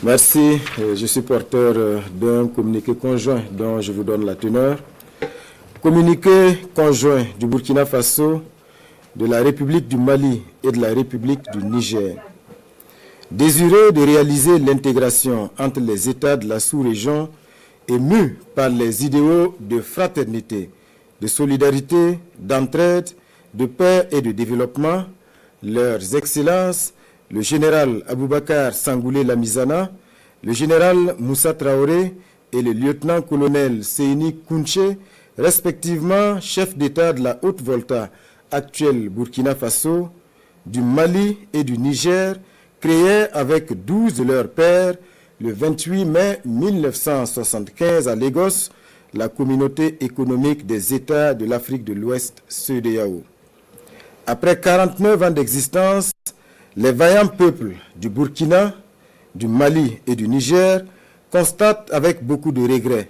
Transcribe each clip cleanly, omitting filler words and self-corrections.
Merci. Je suis porteur d'un communiqué conjoint dont je vous donne la teneur. Communiqué conjoint du Burkina Faso, de la République du Mali et de la République du Niger. Désireux de réaliser l'intégration entre les États de la sous-région et mus par les idéaux de fraternité, de solidarité, d'entraide, de paix et de développement, leurs excellences, le général Aboubakar Sangoulé Lamizana, le général Moussa Traoré et le lieutenant-colonel Seyni Kounché, respectivement chef d'État de la Haute-Volta, actuelle Burkina Faso, du Mali et du Niger, créés avec 12 de leurs pairs le 28 mai 1975 à Lagos, la communauté économique des États de l'Afrique de l'Ouest, CEDEAO. Après 49 ans d'existence, les vaillants peuples du Burkina, du Mali et du Niger constatent avec beaucoup de regrets,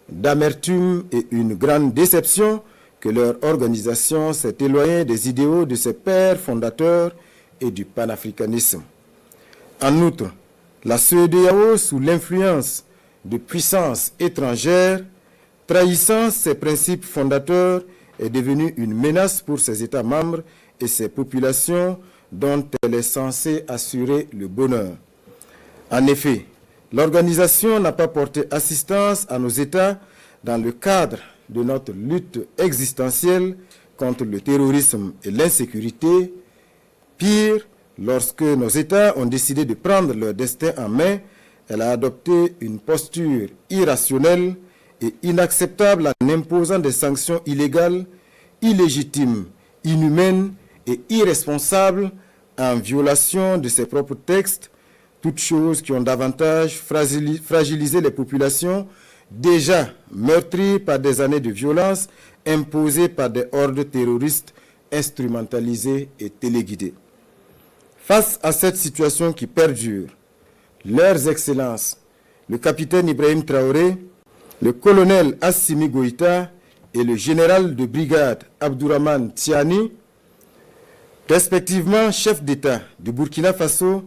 d'amertume et une grande déception que leur organisation s'est éloignée des idéaux de ses pères fondateurs et du panafricanisme. En outre, la CEDEAO, sous l'influence de puissances étrangères, trahissant ses principes fondateurs, est devenue une menace pour ses États membres et ses populations dont elle est censée assurer le bonheur. En effet, l'organisation n'a pas porté assistance à nos États dans le cadre de notre lutte existentielle contre le terrorisme et l'insécurité. Pire, lorsque nos États ont décidé de prendre leur destin en main, elle a adopté une posture irrationnelle et inacceptable en imposant des sanctions illégales, illégitimes, inhumaines et irresponsables en violation de ses propres textes, toutes choses qui ont davantage fragilisé les populations déjà meurtries par des années de violence imposées par des hordes terroristes instrumentalisées et téléguidées. Face à cette situation qui perdure, leurs excellences, le capitaine Ibrahim Traoré, le colonel Assimi Goïta et le général de brigade Abdourahmane Tiani, respectivement chef d'État du Burkina Faso,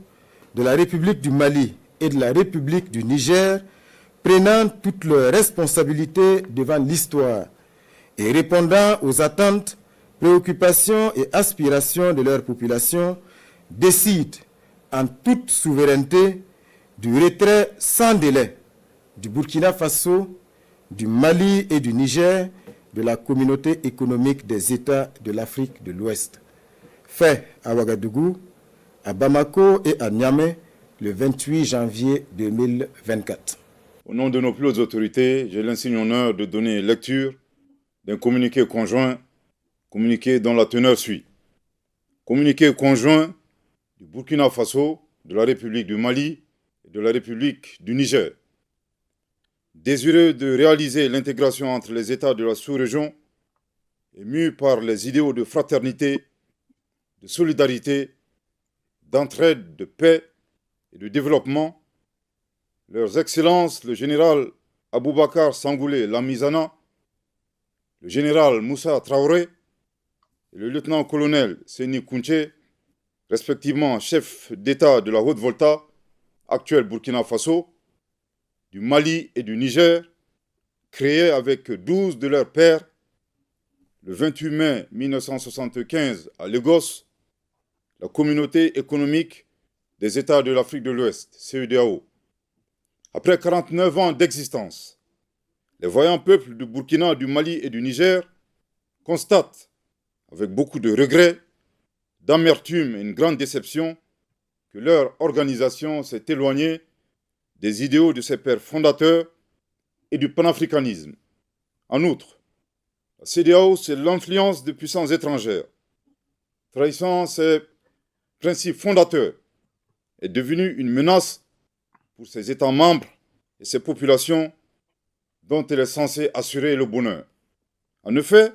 de la République du Mali et de la République du Niger, prenant toutes leurs responsabilités devant l'histoire et répondant aux attentes, préoccupations et aspirations de leur population, décident en toute souveraineté du retrait sans délai du Burkina Faso, du Mali et du Niger de la communauté économique des États de l'Afrique de l'Ouest. Fait à Ouagadougou, à Bamako et à Niamey le 28 janvier 2024. Au nom de nos plus hautes autorités, j'ai l'insigne honneur de donner lecture d'un communiqué conjoint, communiqué dont la teneur suit. Communiqué conjoint du Burkina Faso, de la République du Mali et de la République du Niger. Désireux de réaliser l'intégration entre les États de la sous-région et mus par les idéaux de fraternité, de solidarité, d'entraide, de paix et de développement, leurs excellences, le général Aboubakar Sangoulé Lamizana, le général Moussa Traoré et le lieutenant-colonel Seyni Kounché, respectivement chef d'État de la Haute-Volta, actuelle Burkina Faso, du Mali et du Niger, créés avec 12 de leurs pairs le 28 mai 1975 à Lagos, la communauté économique des États de l'Afrique de l'Ouest, CEDEAO. Après 49 ans d'existence, les voyants peuples du Burkina, du Mali et du Niger constatent, avec beaucoup de regrets, d'amertume et une grande déception, que leur organisation s'est éloignée des idéaux de ses pères fondateurs et du panafricanisme. En outre, la CEDEAO, c'est l'influence de puissances étrangères, trahissant ses principes fondateurs, est devenue une menace pour ses États membres et ses populations dont elle est censée assurer le bonheur. En effet,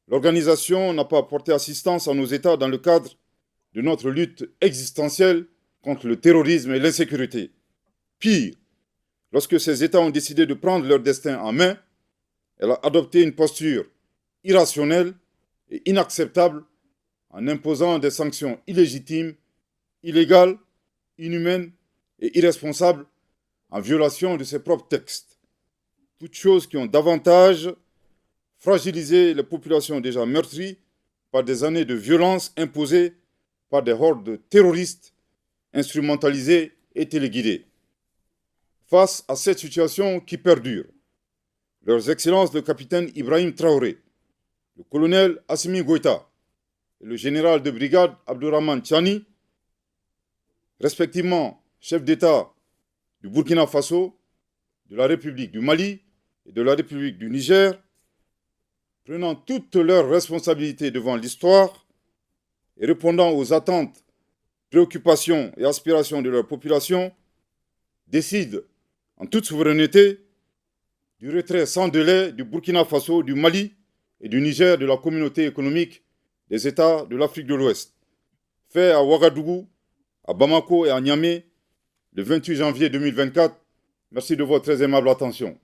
l'organisation n'a pas apporté assistance à nos États dans le cadre de notre lutte existentielle contre le terrorisme et l'insécurité. Pire, lorsque ces États ont décidé de prendre leur destin en main, elle a adopté une posture irrationnelle et inacceptable en imposant des sanctions illégitimes, illégales, inhumaines et irresponsable en violation de ses propres textes. Toutes choses qui ont davantage fragilisé les populations déjà meurtries par des années de violence imposées par des hordes terroristes instrumentalisées et téléguidées. Face à cette situation qui perdure, leurs excellences le capitaine Ibrahim Traoré, le colonel Assimi Goïta et le général de brigade Abdourahmane Tchani, respectivement chef d'État du Burkina Faso, de la République du Mali et de la République du Niger, prenant toutes leurs responsabilités devant l'histoire et répondant aux attentes, préoccupations et aspirations de leur population, décident en toute souveraineté du retrait sans délai du Burkina Faso, du Mali et du Niger de la communauté économique des États de l'Afrique de l'Ouest, fait à Ouagadougou, à Bamako et à Niamey le 28 janvier 2024. Merci de votre très aimable attention.